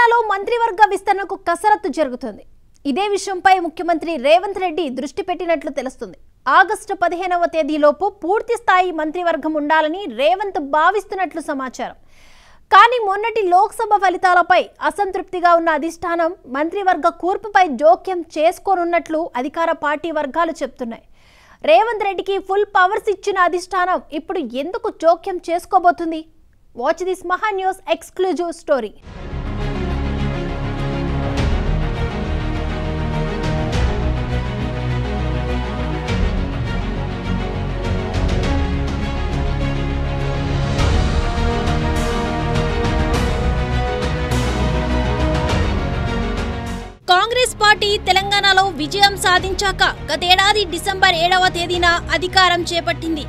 తెలంగాణలో మంత్రివర్గ విస్తరణకు కసరత్తు జరుగుతుంది. ఇదే విషయంపై ముఖ్యమంత్రి రేవంత్ రెడ్డి దృష్టి పెట్టినట్లు తెలుస్తుంది. ఆగస్టు 15వ తేదీలోపు పూర్తి స్థాయి మంత్రివర్గం ఉండాలని రేవంత్ భావిస్తున్నట్లు సమాచారం. కానీ మొన్నటి లోక్సభ ఫలితాలపై అసంతృప్తిగా ఉన్న అధిష్టానం మంత్రివర్గ కూర్పుపై జోక్యం చేసుకోనున్నట్లు అధికార పార్టీ వర్గాలు చెప్తున్నాయి. రేవంత్ రెడ్డికి ఫుల్ పవర్స్ ఇచ్చిన అధిష్టానం ఇప్పుడు ఎందుకు జోక్యం చేసుకోబోతుంది? వాచ్ దిస్ మహా news exclusive story. Congress party తెలంగాణలో విజయం సాధించాక గతేడాది డిసెంబర్ 7వ తేదీన అధికారం చేపట్టింది.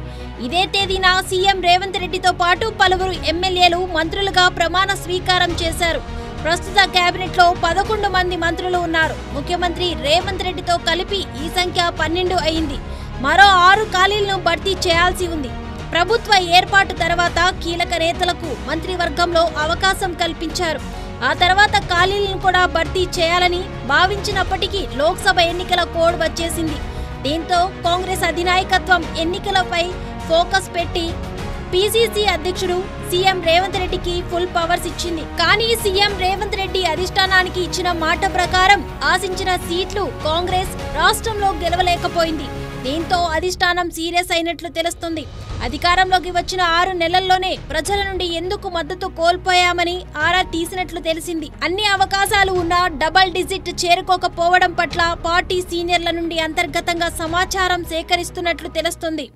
ఇదే తేదీన సీఎం రేవంత్ రెడ్డితో పాటు పలువురు ఎమ్మెల్యేలు మంత్రులుగా ప్రమాణ స్వీకారం చేశారు. ప్రస్తుత కేబినెట్ లో 11 మంది మంత్రులు ఉన్నారు. ముఖ్యమంత్రి రేవంత్ రెడ్డితో కలిపి ఈ సంఖ్య 12 అయింది. మరో 6 ఖాళీలను భర్తీ చేయాల్సి ఉంది. ప్రభుత్వ ఏర్పాటు తర్వాత కీలక నేతలకు మంత్రివర్గంలో అవకాశం కల్పించారు. ఆ తర్వాత ఖాళీలను కూడా భర్తీ చేయాలని భావించినప్పటికీ లోక్సభ ఎన్నికల కోడ్ వచ్చేసింది. దీంతో కాంగ్రెస్ అధినాయకత్వం ఎన్నికలపై ఫోకస్ పెట్టి పీసీసీ అధ్యక్షుడు సీఎం రేవంత్ రెడ్డికి ఫుల్ పవర్స్ ఇచ్చింది. కానీ సీఎం రేవంత్ రెడ్డి అధిష్టానానికి ఇచ్చిన మాట ప్రకారం ఆశించిన సీట్లు కాంగ్రెస్ రాష్ట్రంలో గెలవలేకపోయింది. దీంతో అధిష్టానం సీరియస్ అయినట్లు తెలుస్తుంది. అధికారంలోకి వచ్చిన 6 నెలల్లోనే ప్రజల నుండి ఎందుకు మద్దతు కోల్పోయామని ఆరా తీసినట్లు తెలిసింది. అన్ని అవకాశాలు ఉన్నా డబల్ డిజిట్ చేరుకోకపోవడం పట్ల పార్టీ సీనియర్ల నుండి అంతర్గతంగా సమాచారం సేకరిస్తున్నట్లు తెలుస్తుంది.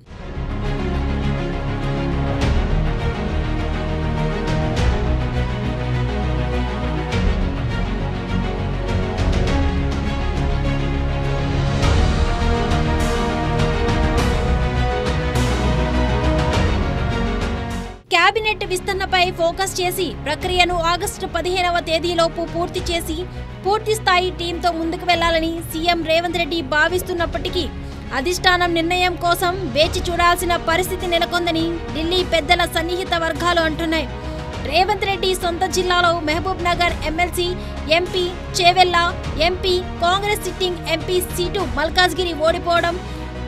కేబినెట్ విస్తరణపై ఫోకస్ చేసి ప్రక్రియను ఆగస్టు 15వ తేదీలోపు పూర్తి చేసి పూర్తి స్థాయి టీంతో ముందుకు వెళ్లాలని సీఎం రేవంత్ రెడ్డి భావిస్తున్నప్పటికీ అధిష్టానం నిర్ణయం కోసం వేచి చూడాల్సిన పరిస్థితి నెలకొందని ఢిల్లీ పెద్దల సన్నిహిత వర్గాలు అంటున్నాయి. రేవంత్ రెడ్డి సొంత జిల్లాలో Mahabubnagar MLC MP Chevella MP Congress sitting MP seat Malkajgiri ఓడిపోవడం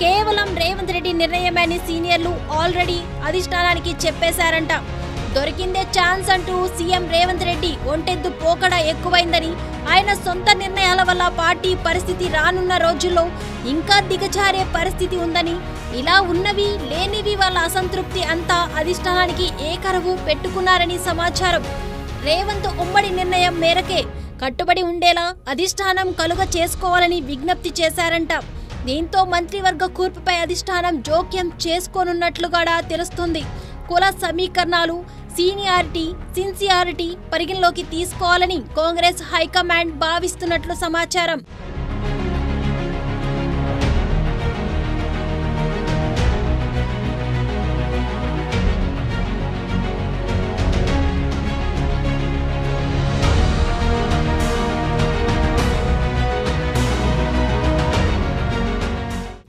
కేవలం రేవంత్ రెడ్డి నిర్ణయమని సీనియర్లు ఆల్రెడీ అధిష్టానానికి చెప్పేశారంట. దొరికిందే ఛాన్స్ అంటూ సీఎం రేవంత్ రెడ్డి ఒంటెద్దు పోకడ ఎక్కువైందని, ఆయన సొంత నిర్ణయాల వల్ల పార్టీ పరిస్థితి రానున్న రోజుల్లో ఇంకా దిగజారే పరిస్థితి ఉందని, ఇలా ఉన్నవి లేనివి వాళ్ళ అసంతృప్తి అంతా అధిష్టానానికి ఏకరవు పెట్టుకున్నారని సమాచారం. రేవంత్ ఉమ్మడి నిర్ణయం మేరకే కట్టుబడి ఉండేలా అధిష్టానం కలుగ చేసుకోవాలని విజ్ఞప్తి చేశారంట. దీంతో మంత్రివర్గ కూర్పుపై అధిష్టానం జోక్యం చేసుకోనున్నట్లుగా తెలుస్తుంది. కుల సమీకరణాలు, సీనియారిటీ, సిన్సియారిటీ పరిగణలోకి తీసుకోవాలని కాంగ్రెస్ హైకమాండ్ భావిస్తున్నట్లు సమాచారం.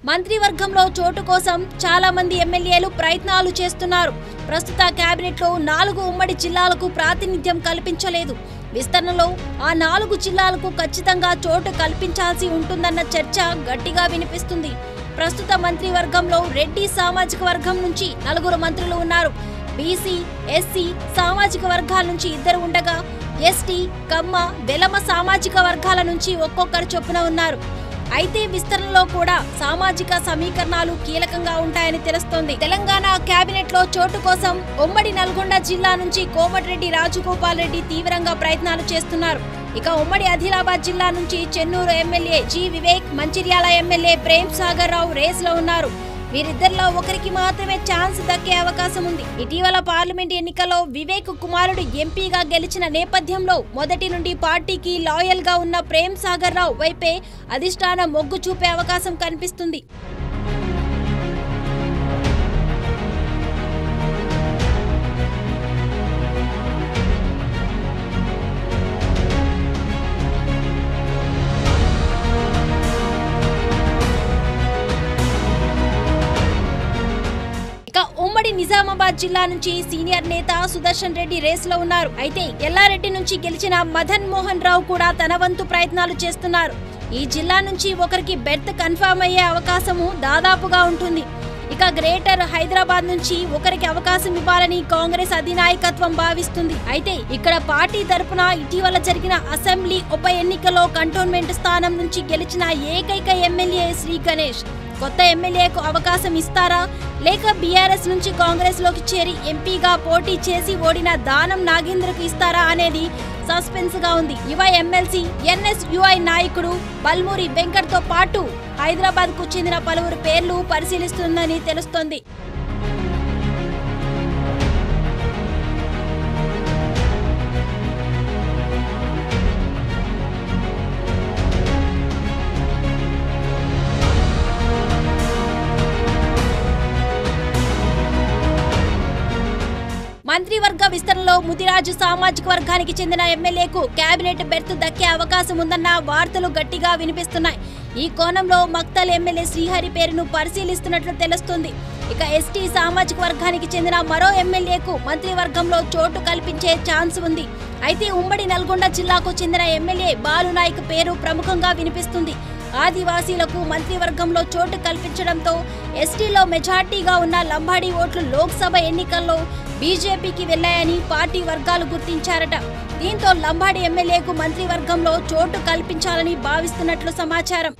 మంత్రివర్గంలో చోటు కోసం చాలా మంది ఎమ్మెల్యేలు ప్రయత్నాలు చేస్తున్నారు. ప్రస్తుత కేబినెట్ లో 4 ఉమ్మడి జిల్లాలకు ప్రాతినిధ్యం కల్పించలేదు. విస్తరణలో ఆ 4 జిల్లాలకు ఖచ్చితంగా చోటు కల్పించాల్సి ఉంటుందన్న చర్చ గట్టిగా వినిపిస్తుంది. ప్రస్తుత మంత్రివర్గంలో రెడ్డి సామాజిక వర్గం నుంచి 4 మంత్రులు ఉన్నారు. బీసీ, ఎస్సీ సామాజిక వర్గాల నుంచి 2 ఉండగా ఎస్టీ, కమ్మ, వెలమ సామాజిక వర్గాల నుంచి ఒక్కొక్కరు చొప్పున ఉన్నారు. అయితే విస్తరణలో కూడా సామాజిక సమీకరణాలు కీలకంగా ఉంటాయని తెలుస్తోంది. తెలంగాణ కేబినెట్ లో చోటు కోసం ఉమ్మడి నల్గొండ జిల్లా నుంచి కోమటిరెడ్డి రాజగోపాల్ రెడ్డి తీవ్రంగా ప్రయత్నాలు చేస్తున్నారు. ఇక ఉమ్మడి ఆదిలాబాద్ జిల్లా నుంచి Chennur MLA G Vivek, Mancherial MLA Prem Sagar Rao race లో ఉన్నారు. వీరిద్దరిలో ఒకరికి మాత్రమే ఛాన్స్ దక్కే అవకాశం ఉంది. ఇటీవల పార్లమెంట్ ఎన్నికల్లో వివేక్ కుమారుడు ఎంపీగా గెలిచిన నేపథ్యంలో మొదటి నుండి పార్టీకి లాయల్ గా ఉన్న ప్రేమ్ సాగర్ రావు వైపే అధిష్టానం మొగ్గు చూపే అవకాశం కనిపిస్తుంది. ఉమ్మడి నిజామాబాద్ హైదరాబాద్ జిల్లా నుంచి సీనియర్ నేత సుదర్శన్ రెడ్డి రేసులో ఉన్నారు. అయితే ఎల్లారెడ్డి నుంచి గెలిచిన మదన్ మోహన్ రావు కూడా తన వంతు ప్రయత్నాలు చేస్తున్నారు. ఈ జిల్లా నుంచి ఒకరికి బెర్త్ కన్ఫర్మ్ అయ్యే అవకాశము దాదాపుగా ఉంటుంది. ఇక గ్రేటర్ హైదరాబాద్ నుంచి ఒకరికి అవకాశం ఇవ్వాలని కాంగ్రెస్ అధినాయకత్వం భావిస్తుంది. అయితే ఇక్కడ పార్టీ తరపున ఇటీవల జరిగిన అసెంబ్లీ ఉప ఎన్నికలో కంటోన్మెంట్ స్థానం నుంచి గెలిచిన ఏకైక ఎమ్మెల్యే శ్రీ గణేష్. కొత్త ఎమ్మెల్యేకు అవకాశం ఇస్తారా, లేక బీఆర్ఎస్ నుంచి కాంగ్రెస్ లోకి చేరి ఎంపీగా పోటీ చేసి ఓడిన దానం నాగేంద్రకు ఇస్తారా అనేది సస్పెన్స్ గా ఉంది. యువ ఎమ్మెల్సీ ఎన్ఎస్యుఐ నాయకుడు బల్మూరి వెంకట్ తో పాటు హైదరాబాద్ కు చెందిన పలువురు పేర్లు పరిశీలిస్తుందని తెలుస్తోంది. మంత్రివర్గ విస్తరణలో ముదిరాజు సామాజిక వర్గానికి చెందిన ఎమ్మెల్యేకు కేబినెట్ బెర్త్ దక్కే అవకాశం ఉందన్న వార్తలు గట్టిగా వినిపిస్తున్నాయి. ఈ కోణంలో మక్తల్ ఎమ్మెల్యే శ్రీహరి పేరును పరిశీలిస్తున్నట్లు తెలుస్తుంది. ఇక ఎస్టీ సామాజిక వర్గానికి చెందిన మరో ఎమ్మెల్యేకు మంత్రివర్గంలో చోటు కల్పించే ఛాన్స్ ఉంది. అయితే ఉమ్మడి నల్గొండ జిల్లాకు చెందిన ఎమ్మెల్యే బాలునాయక్ పేరు ప్రముఖంగా వినిపిస్తుంది. ఆదివాసీలకు మంత్రివర్గంలో చోటు కల్పించడంతో ఎస్టీలో మెజార్టీగా ఉన్న లంబాడీ ఓట్లు లోక్సభ ఎన్నికల్లో బీజేపీకి వెళ్లాయని పార్టీ వర్గాలు గుర్తించారట. దీంతో లంబాడీ ఎమ్మెల్యేకు మంత్రివర్గంలో చోటు కల్పించాలని భావిస్తున్నట్లు సమాచారం.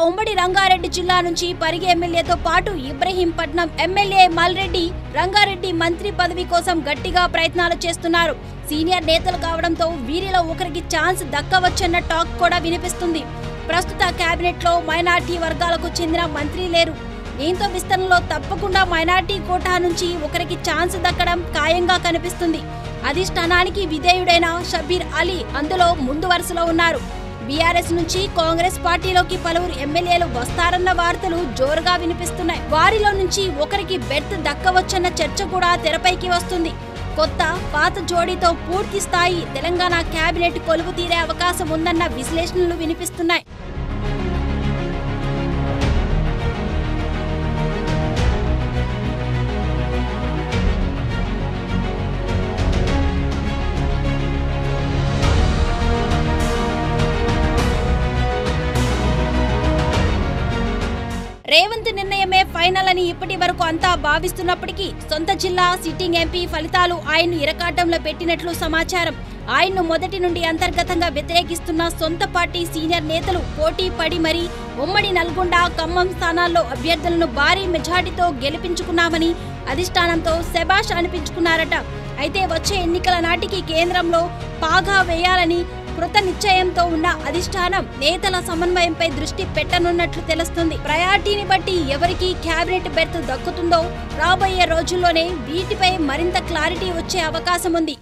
ఉమ్మడి రంగారెడ్డి జిల్లా నుంచి పరిగి ఎమ్మెల్యేతో పాటు ఇబ్రహీంపట్నం ఎమ్మెల్యే మల్రెడ్డి రంగారెడ్డి మంత్రి పదవి కోసం గట్టిగా ప్రయత్నాలు చేస్తున్నారు. సీనియర్ నేతలు కావడంతో వీరిలో ఒకరికి ఛాన్స్ దక్కవచ్చన్న టాక్ కూడా వినిపిస్తుంది. ప్రస్తుత కేబినెట్ లో మైనార్టీ వర్గాలకు చెందిన మంత్రి లేరు. దీంతో విస్తరణలో తప్పకుండా మైనార్టీ కోటా నుంచి ఒకరికి ఛాన్స్ దక్కడం ఖాయంగా కనిపిస్తుంది. అధిష్టానానికి విధేయుడైన షబీర్ అలీ అందులో ముందు వరుసలో ఉన్నారు. బీఆర్ఎస్ నుంచి కాంగ్రెస్ పార్టీలోకి పలువురు ఎమ్మెల్యేలు వస్తారన్న వార్తలు జోరుగా వినిపిస్తున్నాయి. వారిలో నుంచి ఒకరికి బెర్త్ దక్కవచ్చన్న చర్చ కూడా తెరపైకి వస్తుంది. కొత్త పాత జోడీతో పూర్తి స్థాయి తెలంగాణ కేబినెట్ కొలువు తీరే అవకాశం ఉందన్న విశ్లేషణలు వినిపిస్తున్నాయి. రేవంత్ నిర్ణయమే ఫైనల్ అని ఇప్పటి వరకు అంతా భావిస్తున్నప్పటికీ సొంత జిల్లా సిట్టింగ్ ఎంపీ ఫలితాలు ఆయన్ను ఇరకాటంలో పెట్టినట్లు సమాచారం. ఆయన్ను మొదటి నుండి అంతర్గతంగా వ్యతిరేకిస్తున్న సొంత పార్టీ సీనియర్ నేతలు పోటీ పడి మరీ ఉమ్మడి నల్గొండ, ఖమ్మం స్థానాల్లో అభ్యర్థులను భారీ మెజార్టీతో గెలిపించుకున్నామని అధిష్టానంతో శభాష్ అనిపించుకున్నారట. అయితే వచ్చే ఎన్నికల నాటికి కేంద్రంలో పాగా వేయాలని కృత నిశ్చయంతో ఉన్న అధిష్టానం నేతల సమన్వయంపై దృష్టి పెట్టనున్నట్లు తెలుస్తుంది. ప్రయారిటీని బట్టి ఎవరికి కేబినెట్ బెర్త్ దక్కుతుందో రాబోయే రోజుల్లోనే వీటిపై మరింత క్లారిటీ వచ్చే అవకాశం ఉంది.